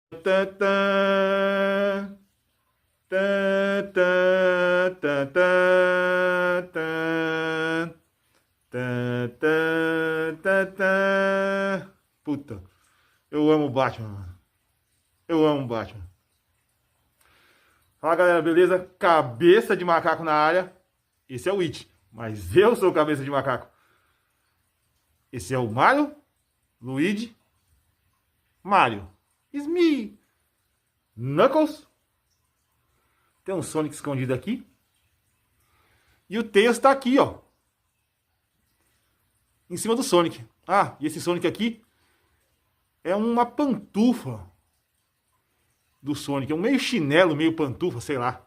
Tã, tã, tã, tã, tã, tã, tã, tã, tã, tã, tã. Puta, eu amo Batman, mano. Eu amo Batman. Fala galera, beleza? Cabeça de macaco na área. Esse é o It, mas eu sou cabeça de macaco. Esse é o Mario, Luigi, Mario, Smee, Knuckles. Tem um Sonic escondido aqui. E o Tails tá aqui, ó. Em cima do Sonic. Ah, e esse Sonic aqui é uma pantufa do Sonic. É um meio chinelo, meio pantufa, sei lá.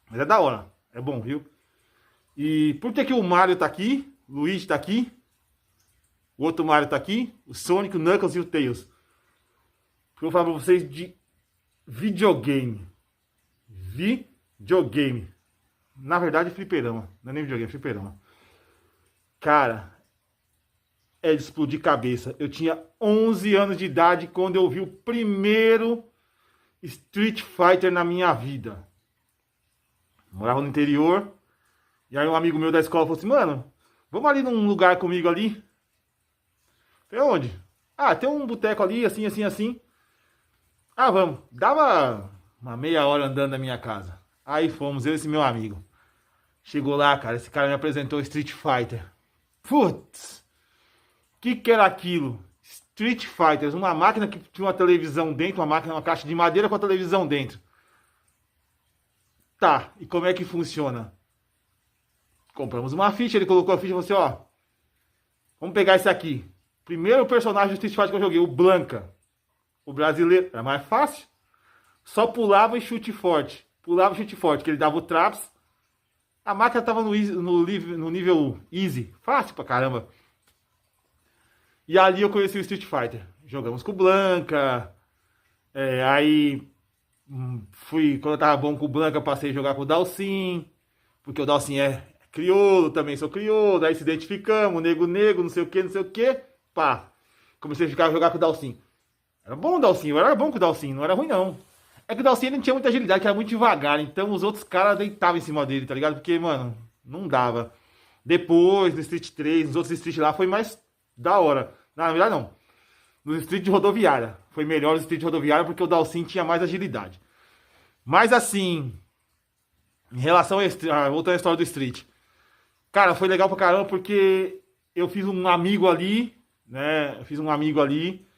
Mas é da hora. É bom, viu? E por que que o Mario tá aqui? O Luigi tá aqui? O outro Mario tá aqui? O Sonic, o Knuckles e o Tails. Porque eu vou falar pra vocês de videogame. Videogame. Na verdade, fliperama. Não é nem videogame, é fliperama. Cara, é de explodir cabeça. Eu tinha 11 anos de idade quando eu vi o primeiro Street Fighter na minha vida. Morava no interior. E aí um amigo meu da escola falou assim, mano, vamos ali num lugar comigo ali? Falei, onde? Ah, tem um boteco ali, assim, assim, assim. Ah, vamos. Dava uma meia hora andando da minha casa. Aí fomos, eu e esse meu amigo. Chegou lá, cara, esse cara me apresentou Street Fighter. Putz, que era aquilo? Street Fighters, uma máquina que tinha uma televisão dentro, uma máquina, uma caixa de madeira com a televisão dentro. Tá, e como é que funciona? Compramos uma ficha, ele colocou a ficha e falou assim, ó, vamos pegar esse aqui. Primeiro personagem do Street Fighter que eu joguei, o Blanca. O brasileiro, era mais fácil. Só pulava e chute forte. Pulava e chute forte, que ele dava o traps. A máquina tava no nível easy. Fácil pra caramba. E ali eu conheci o Street Fighter. Jogamos com o Blanca. Aí fui, quando eu tava bom com o Blanca, passei a jogar com o Dalsin. Porque o Dalsin é crioulo, também sou crioulo. Aí se identificamos, nego, nego, não sei o que, não sei o que. Pá. Comecei a jogar com o Dalsin. Era bom o Dalsin, eu era bom com o Dalsin, não era ruim não. É que o Dalsin não tinha muita agilidade, que era muito devagar, então os outros caras deitavam em cima dele, tá ligado? Porque, mano, não dava. Depois, no Street 3, nos outros Street lá, foi mais da hora. Não, na verdade, não. No Street de rodoviária. Foi melhor o Street de rodoviária porque o Dalsin tinha mais agilidade. Mas assim, em relação a voltando à história do Street. Cara, foi legal pra caramba porque eu fiz um amigo ali, né? Eu fiz um amigo ali.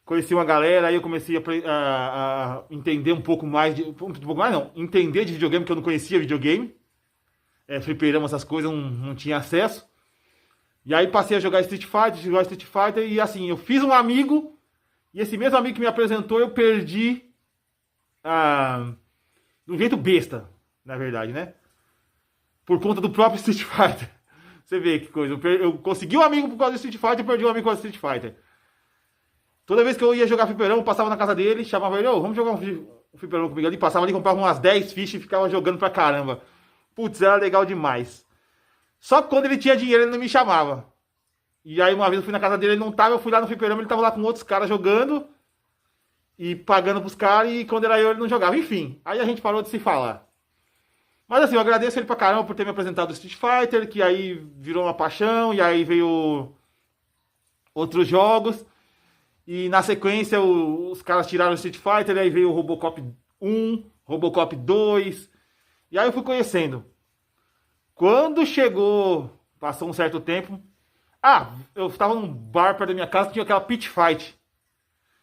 Conheci uma galera, aí eu comecei a entender um pouco mais, um pouco mais não, entender de videogame, que eu não conhecia videogame. Fliperama, essas coisas, não tinha acesso. E aí passei a jogar Street Fighter, e assim, eu fiz um amigo, e esse mesmo amigo que me apresentou, eu perdi de um jeito besta, na verdade, né? Por conta do próprio Street Fighter. Você vê que coisa, eu consegui um amigo por causa do Street Fighter e perdi um amigo por causa do Street Fighter. Toda vez que eu ia jogar fliperama, eu passava na casa dele, chamava ele, ô, vamos jogar um fliperama comigo ali. Passava ali, comprava umas 10 fichas e ficava jogando pra caramba. Putz, era legal demais. Só que quando ele tinha dinheiro, ele não me chamava. E aí uma vez eu fui na casa dele, ele não tava, eu fui lá no fliperama, ele tava lá com outros caras jogando e pagando pros caras, e quando era eu, ele não jogava. Enfim, aí a gente parou de se falar. Mas assim, eu agradeço ele pra caramba por ter me apresentado o Street Fighter, que aí virou uma paixão, e aí veio outros jogos. E na sequência os caras tiraram o Street Fighter, aí veio o Robocop 1, Robocop 2. E aí eu fui conhecendo. Quando chegou, passou um certo tempo. Ah, eu estava num bar perto da minha casa, tinha aquela Pit Fight.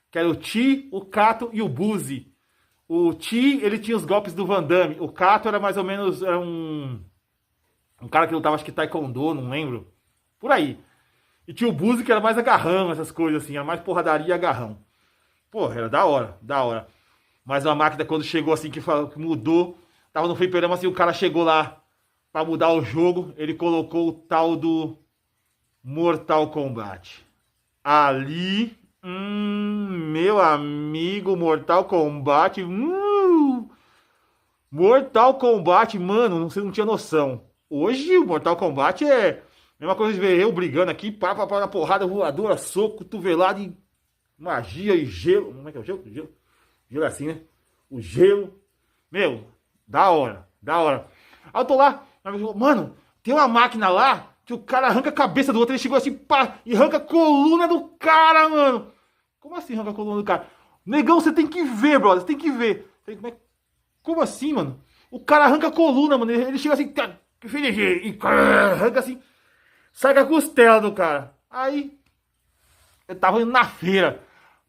Que era o Chi, o Kato e o Buzi. O Chi, ele tinha os golpes do Van Damme. O Kato era mais ou menos era um cara que lutava, acho que Taekwondo, não lembro. Por aí. E tinha o Buzi, que era mais agarrão, essas coisas assim, era mais porradaria e agarrão. Porra, era da hora, da hora. Mas a máquina, quando chegou assim, que mudou, tava no fliperama, assim, o cara chegou lá pra mudar o jogo, ele colocou o tal do Mortal Kombat. Ali, meu amigo, Mortal Kombat, Mortal Kombat, mano, você não tinha noção. Hoje o Mortal Kombat é mesma coisa de ver eu brigando aqui, pá, na porrada, voadora, soco, cotovelado e Magia e gelo. Como é que é o gelo? Gelo é assim, né? O gelo. Meu, da hora, da hora. Aí eu tô lá, mano, tem uma máquina lá que o cara arranca a cabeça do outro. Ele chegou assim, pá, e arranca a coluna do cara, mano. Como assim arranca a coluna do cara? Negão, você tem que ver, brother, você tem que ver. Como assim, mano? O cara arranca a coluna, mano. Ele chega assim, e arranca assim, sai com a costela do cara. Aí, eu tava indo na feira.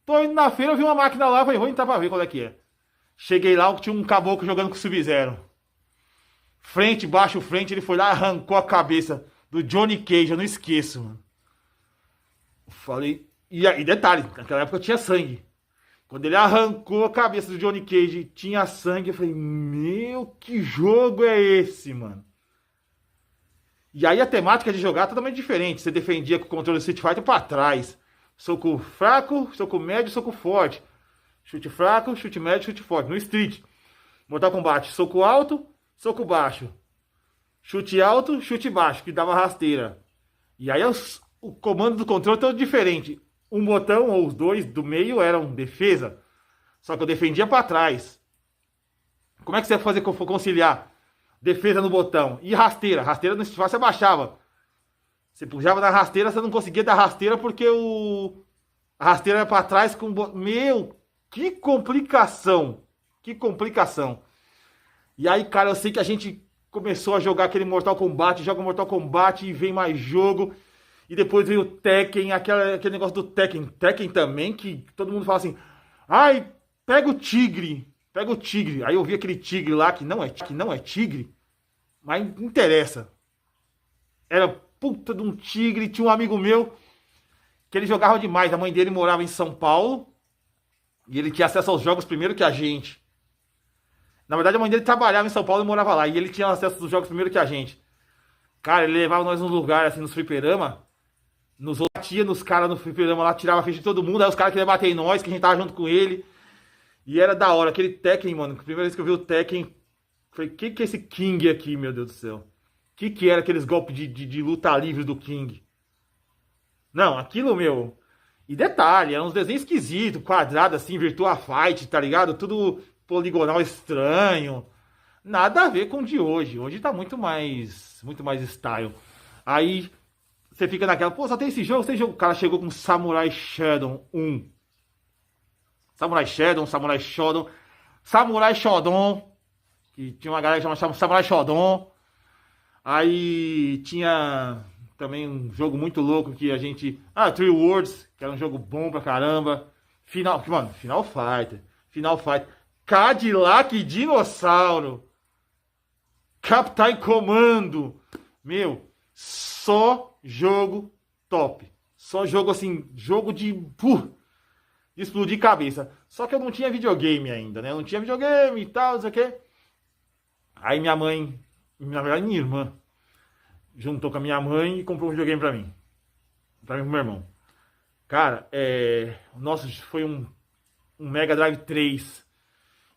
Tô indo na feira, eu vi uma máquina lá, falei, vou entrar pra ver qual é que é. Cheguei lá, tinha um caboclo jogando com o Sub-Zero. Frente, baixo, frente, ele foi lá, arrancou a cabeça do Johnny Cage, eu não esqueço, mano. Falei, e detalhe, naquela época tinha sangue. Quando ele arrancou a cabeça do Johnny Cage, tinha sangue, eu falei, meu, que jogo é esse, mano? E aí a temática de jogar é totalmente diferente. Você defendia com o controle do Street Fighter pra trás. Soco fraco, soco médio, soco forte. Chute fraco, chute médio, chute forte. No Street. Mortal Kombat, soco alto, soco baixo. Chute alto, chute baixo, que dava rasteira. E aí o comando do controle é todo diferente. Um botão ou os dois do meio eram defesa. Só que eu defendia pra trás. Como é que você ia fazer conciliar? Defesa no botão. E rasteira. Rasteira no Street Fighter você abaixava. Você puxava na rasteira, você não conseguia dar rasteira porque a rasteira era pra trás com... Meu, que complicação. Que complicação. E aí, cara, eu sei que a gente começou a jogar aquele Mortal Kombat, joga Mortal Kombat e vem mais jogo. E depois veio o Tekken, aquele negócio do Tekken. Tekken também, que todo mundo fala assim, ai, pega o tigre. Pega o tigre. Aí eu vi aquele tigre lá, que não é tigre, mas não interessa. Era puta de um tigre. Tinha um amigo meu que ele jogava demais. A mãe dele morava em São Paulo e ele tinha acesso aos jogos primeiro que a gente. Na verdade, a mãe dele trabalhava em São Paulo e morava lá. E ele tinha acesso aos jogos primeiro que a gente. Cara, ele levava nós num lugar, assim, nos fliperama. Batia nos caras no fliperama lá, tirava a ficha de todo mundo. Aí os caras queriam bater em nós, que a gente tava junto com ele. E era da hora. Aquele Tekken, mano. A primeira vez que eu vi o Tekken, falei, que é esse King aqui, meu Deus do céu? Que era aqueles golpes de luta livre do King? Não, aquilo, meu... E detalhe, eram uns desenhos esquisitos, quadrado assim, Virtua Fight, tá ligado? Tudo poligonal estranho. Nada a ver com o de hoje. Hoje tá muito mais style. Aí você fica naquela, pô, só tem esse jogo, tem jogo. O cara chegou com Samurai Shodown 1. Samurai Shodown, Samurai Shodown, Samurai Shodown, que tinha uma galera que chamava Samurai Shodown. Aí tinha também um jogo muito louco que a gente... Three Words, que era um jogo bom pra caramba. Final Fighter. Cadillac Dinossauro. Captain Commando. Meu, só jogo top. Só jogo assim, jogo de explodir cabeça. Só que eu não tinha videogame ainda, né? Eu não tinha videogame e tal, não sei o quê. Aí minha mãe, na verdade minha irmã, juntou com a minha mãe e comprou um videogame pra mim. Pra mim e pro meu irmão. Cara, nossa, foi um Mega Drive 3.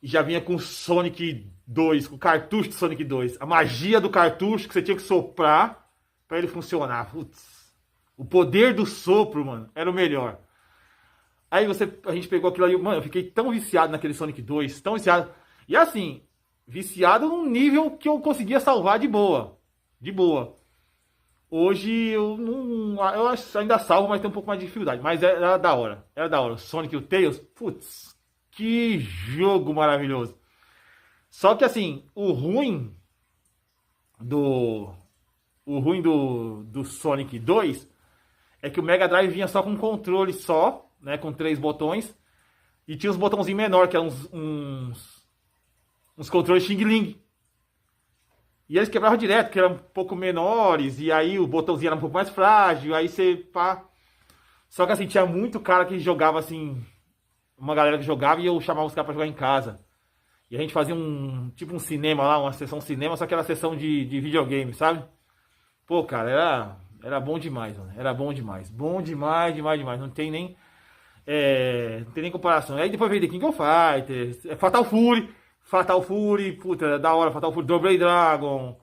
E já vinha com Sonic 2, com o cartucho de Sonic 2. A magia do cartucho que você tinha que soprar pra ele funcionar. Putz, o poder do sopro, mano, era o melhor. Aí a gente pegou aquilo ali, mano, eu fiquei tão viciado naquele Sonic 2, tão viciado. E assim, viciado num nível que eu conseguia salvar de boa. De boa. Hoje eu não. Eu ainda salvo, mas tem um pouco mais de dificuldade. Mas era da hora. Era da hora. Sonic e o Tails, putz, que jogo maravilhoso. Só que assim, o ruim do Sonic 2 é que o Mega Drive vinha só com um controle só, né, com 3 botões, e tinha uns botãozinhos menores, que eram uns controles Xing Ling. E eles quebravam direto, que eram um pouco menores, e aí o botãozinho era um pouco mais frágil, aí você pá. Só que assim, tinha muito cara que jogava assim, uma galera que jogava e eu chamava os caras pra jogar em casa. E a gente fazia tipo um cinema lá, uma sessão cinema, só que era sessão de videogame, sabe? Pô, cara, era bom demais, mano. Era bom demais. Bom demais, demais, demais. Não tem nem comparação. Aí depois veio The King of Fighters, Fatal Fury, puta, da hora, Fatal Fury, Double Dragon.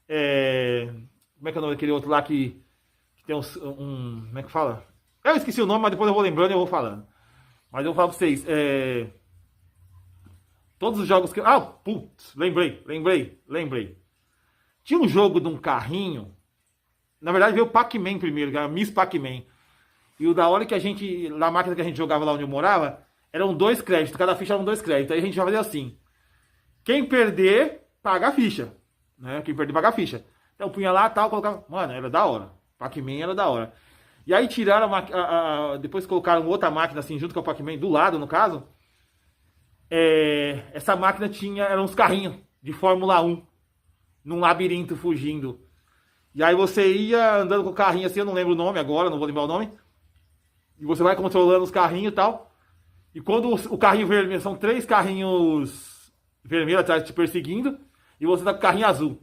Como é que é o nome daquele outro lá que tem como é que fala? Eu esqueci o nome, mas depois eu vou lembrando e eu vou falando. Mas eu vou falar pra vocês, todos os jogos que... Ah, putz, lembrei. Tinha um jogo de um carrinho, na verdade veio o Pac-Man primeiro, que era Miss Pac-Man. E o da hora que a gente, na máquina que a gente jogava lá onde eu morava, eram 2 créditos, cada ficha eram 2 créditos. Aí a gente já fazia assim, quem perder, paga a ficha, né? Quem perder, paga a ficha. Então eu punha lá e tal, colocava... Mano, era da hora. Pac-Man era da hora. E aí tiraram depois colocaram outra máquina assim, junto com o Pac-Man, do lado, no caso. Essa máquina eram uns carrinhos de Fórmula 1, num labirinto fugindo. E aí você ia andando com o carrinho assim, eu não lembro o nome agora, não vou lembrar o nome. E você vai controlando os carrinhos e tal. E quando o carrinho vermelho, são 3 carrinhos vermelhos atrás te perseguindo, e você tá com o carrinho azul.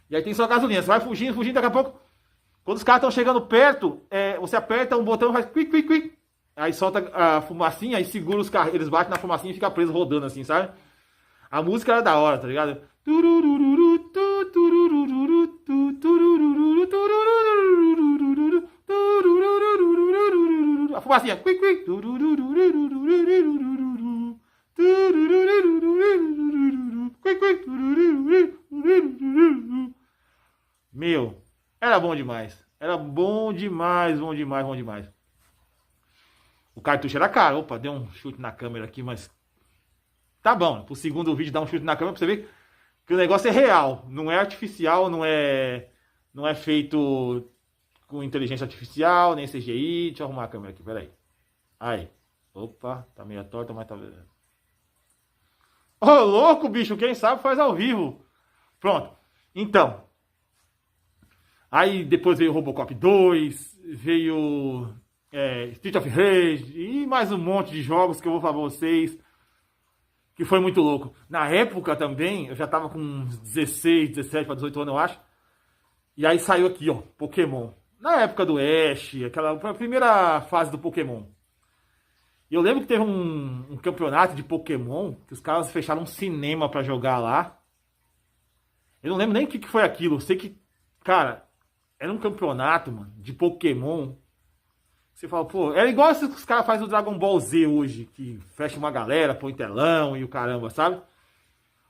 E aí tem só gasolina, você vai fugindo, daqui a pouco, quando os caras estão chegando perto, você aperta um botão e faz quick, quick, quick. Aí solta a fumacinha, aí segura os carros, eles batem na fumacinha e fica preso rodando assim, sabe? A música era da hora, tá ligado? A fumacinha, quick, quick. Meu, era bom demais. Era bom demais. O cartucho era caro. Opa, deu um chute na câmera aqui, mas tá bom. Pro segundo vídeo dar um chute na câmera pra você ver que o negócio é real. Não é artificial, não é feito com inteligência artificial, nem CGI. Deixa eu arrumar a câmera aqui, peraí. Aí. Opa, tá meio torta, mas tá... Ô, louco, bicho, quem sabe faz ao vivo. Pronto. Então. Aí depois veio o Robocop 2, veio Street of Rage e mais um monte de jogos que eu vou falar pra vocês. Que foi muito louco. Na época também, eu já tava com uns 16, 17 para 18 anos, eu acho. E aí saiu aqui, ó, Pokémon. Na época do Ash, aquela primeira fase do Pokémon. E eu lembro que teve um campeonato de Pokémon, que os caras fecharam um cinema pra jogar lá. Eu não lembro nem o que foi aquilo. Eu sei que, cara, era um campeonato, mano, de Pokémon. Você fala, pô, era igual esses que os caras fazem o Dragon Ball Z hoje, que fecha uma galera, põe telão e o caramba, sabe?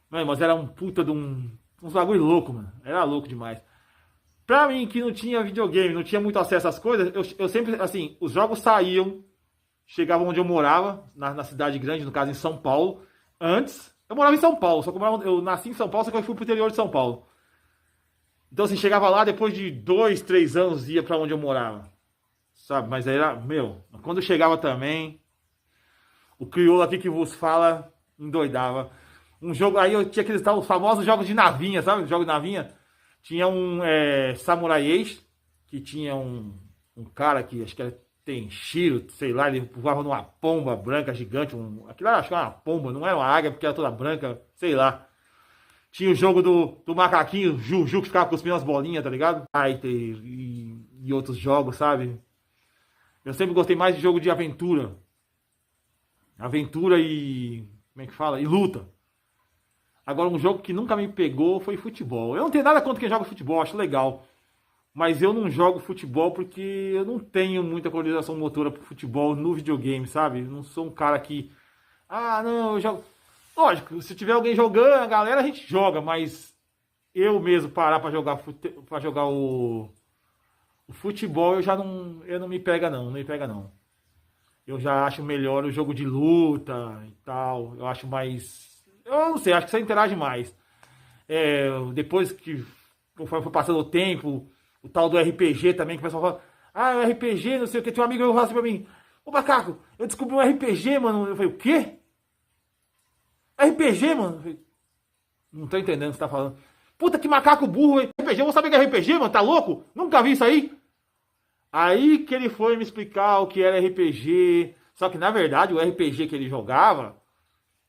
Mas era um puta de uns bagulho louco, mano. Era louco demais. Pra mim, que não tinha videogame, não tinha muito acesso às coisas, eu sempre, assim, os jogos saíam, chegavam onde eu morava, na cidade grande, no caso em São Paulo. Antes, eu morava em São Paulo, só que eu nasci em São Paulo, só que eu fui pro interior de São Paulo. Então, assim, chegava lá, depois de 2, 3 anos, ia pra onde eu morava. Sabe, mas aí era, quando eu chegava também, o crioulo aqui que vos fala, endoidava. Um jogo, aí eu tinha aqueles os famosos jogos de navinha, sabe? Jogo de navinha. Tinha um Samurai Ace, que tinha um cara que, acho que era Tenshiro, sei lá, ele voava numa pomba branca gigante, aquilo acho que era uma pomba, não era uma águia, porque era toda branca, sei lá. Tinha o jogo do macaquinho, Juju, que ficava cuspindo as bolinhas, tá ligado? E outros jogos, sabe? Eu sempre gostei mais de jogo de aventura. Aventura e... como é que fala? E luta. Agora, um jogo que nunca me pegou foi futebol. Eu não tenho nada contra quem joga futebol, acho legal. Mas eu não jogo futebol porque eu não tenho muita coordenação motora pro futebol no videogame, sabe? Eu não sou um cara que... Ah, não, eu jogo... Lógico, se tiver alguém jogando, a galera, a gente joga. Mas eu mesmo parar pra jogar o futebol, eu não me pega não, Eu já acho melhor o jogo de luta e tal. Eu acho mais... Eu não sei, acho que você interage mais. Depois que, conforme foi passando o tempo, o tal do RPG também, que o pessoal fala, ah, RPG, não sei o que. Tinha um amigo que falou assim pra mim, ô Macaco, eu descobri um RPG, mano. Eu falei, o quê? RPG, mano? Eu falei, não tô entendendo o que você tá falando. Puta que macaco burro, hein? RPG, eu vou saber que é RPG, mano, tá louco? Nunca vi isso aí. Aí que ele foi me explicar o que era RPG. Só que, na verdade, o RPG que ele jogava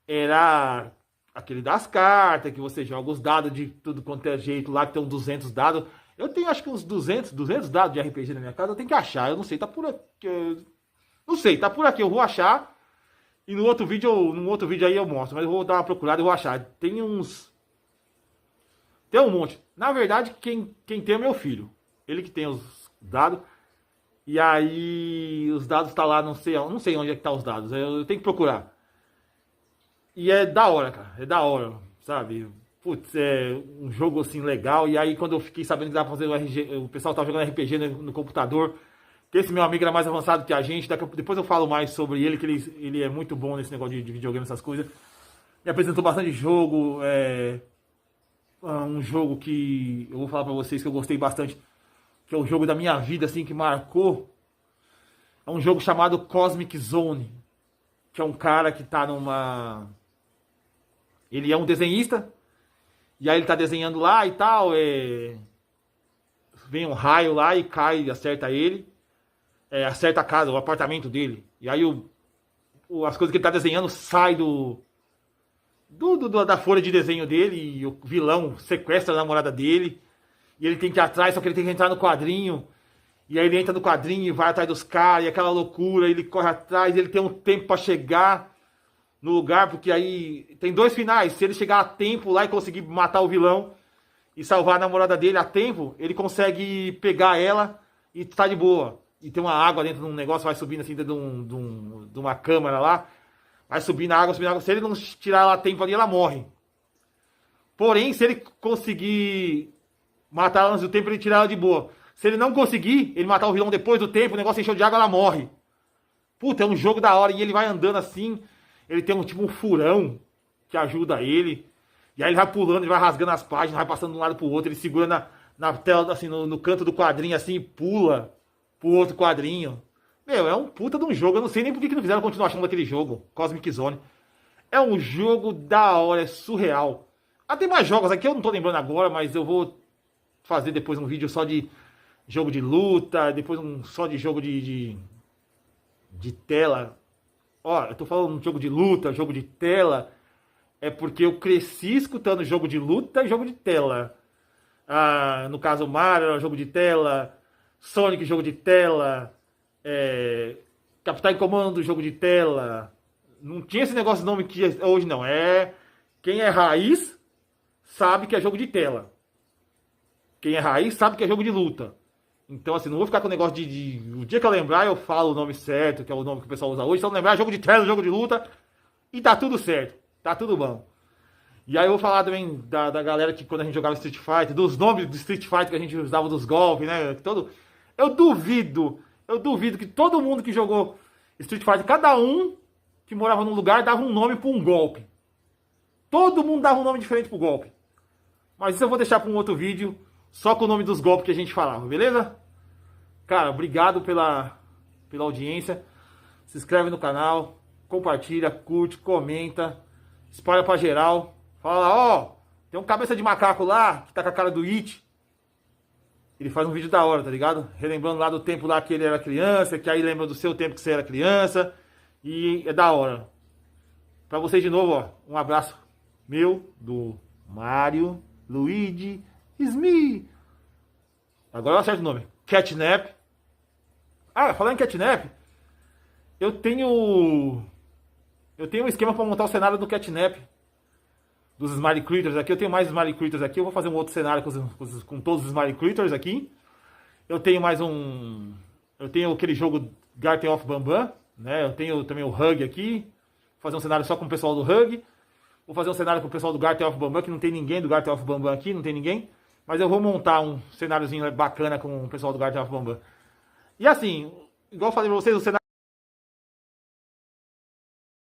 era aquele das cartas, que você joga os dados de tudo quanto é jeito lá, que tem uns 200 dados. Eu tenho acho que uns 200 dados de RPG na minha casa, eu tenho que achar. Eu não sei, tá por aqui. Não sei, tá por aqui, eu vou achar. E num outro vídeo aí eu mostro, mas eu vou dar uma procurada e vou achar. Tem um monte. Na verdade, quem tem é meu filho. Ele que tem os dados. E aí os dados tá lá, não sei onde é que tá os dados. Eu tenho que procurar. E é da hora, cara. É da hora, sabe? Putz, é um jogo assim legal. E aí quando eu fiquei sabendo que dava pra fazer o RG, o pessoal tava jogando RPG no computador, que esse meu amigo era mais avançado que a gente. Depois eu falo mais sobre ele, que ele é muito bom nesse negócio de videogame, essas coisas. Me apresentou bastante jogo. Um jogo que eu vou falar pra vocês que eu gostei bastante, que é o jogo da minha vida, assim, que marcou. É um jogo chamado Cosmic Zone, que é um cara que tá numa... Ele é um desenhista, e aí ele tá desenhando lá e tal, vem um raio lá e cai, acerta ele, acerta a casa, o apartamento dele. E aí as coisas que ele tá desenhando saem da folha de desenho dele, e o vilão sequestra a namorada dele, e ele tem que ir atrás, só que ele tem que entrar no quadrinho. E aí ele entra no quadrinho e vai atrás dos caras, e aquela loucura, ele corre atrás, ele tem um tempo pra chegar no lugar, porque aí tem dois finais. Se ele chegar a tempo lá e conseguir matar o vilão e salvar a namorada dele a tempo, ele consegue pegar ela e tá de boa. E tem uma água dentro de um negócio, vai subindo assim dentro de uma câmara lá, vai subindo a água, subindo a água. Se ele não tirar ela a tempo ali, ela morre. Porém, se ele conseguir matar ela antes do tempo, ele tira ela de boa. Se ele não conseguir, ele matar o vilão depois do tempo, o negócio encheu de água, ela morre. Puta, é um jogo da hora. E ele vai andando assim, ele tem um furão que ajuda ele. E aí ele vai pulando, ele vai rasgando as páginas, vai passando de um lado pro outro, ele segura na tela, assim, no canto do quadrinho, assim, e pula pro outro quadrinho. Meu, é um puta de um jogo. Eu não sei nem por que não fizeram a continuação daquele jogo, Cosmic Zone. É um jogo da hora, é surreal. Ah, tem mais jogos aqui, eu não tô lembrando agora, mas eu vou fazer depois um vídeo só de jogo de luta, depois só de jogo de tela. Ó, eu tô falando de jogo de luta, jogo de tela, é porque eu cresci escutando jogo de luta e jogo de tela. Ah, no caso, Mario era jogo de tela, Sonic jogo de tela, Capitão Comando jogo de tela. Não tinha esse negócio de nome que hoje não. Quem é raiz sabe que é jogo de tela. Quem é raiz sabe que é jogo de luta. Então, assim, não vou ficar com o negócio o dia que eu lembrar, eu falo o nome certo, que é o nome que o pessoal usa hoje. Se eu não lembrar, jogo de tela, jogo de luta. E tá tudo certo. Tá tudo bom. E aí eu vou falar também da galera que quando a gente jogava Street Fighter, dos nomes do Street Fighter que a gente usava dos golpes, né? Eu duvido que todo mundo que jogou Street Fighter, cada um que morava num lugar, dava um nome pra um golpe. Todo mundo dava um nome diferente pro golpe. Mas isso eu vou deixar pra um outro vídeo, só com o nome dos golpes que a gente falava, beleza? Cara, obrigado pela audiência. Se inscreve no canal, compartilha, curte, comenta, espalha pra geral. Fala, ó, tem um cabeça de macaco lá, que tá com a cara do It. Ele faz um vídeo da hora, tá ligado? Relembrando lá do tempo lá que ele era criança, que aí lembra do seu tempo que você era criança. E é da hora. Pra vocês de novo, ó, um abraço meu, do Mario, Luigi, Smee. Agora eu acerto o nome. Catnap. Ah, falando em Catnap, eu tenho um esquema pra montar o cenário do Catnap. Dos Smiley Critters aqui. Eu tenho mais Smiley Critters aqui. Eu vou fazer um outro cenário com todos os Smiley Critters aqui. Eu tenho mais um... Eu tenho aquele jogo Garten of Bambam, né? Eu tenho também o Hug aqui. Vou fazer um cenário só com o pessoal do Hug. Vou fazer um cenário com o pessoal do Garten of Bambam, que não tem ninguém do Garten of Bambam aqui, não tem ninguém. Mas eu vou montar um cenáriozinho bacana com o pessoal do Garten of Bambam. E assim, igual eu falei pra vocês, o cenário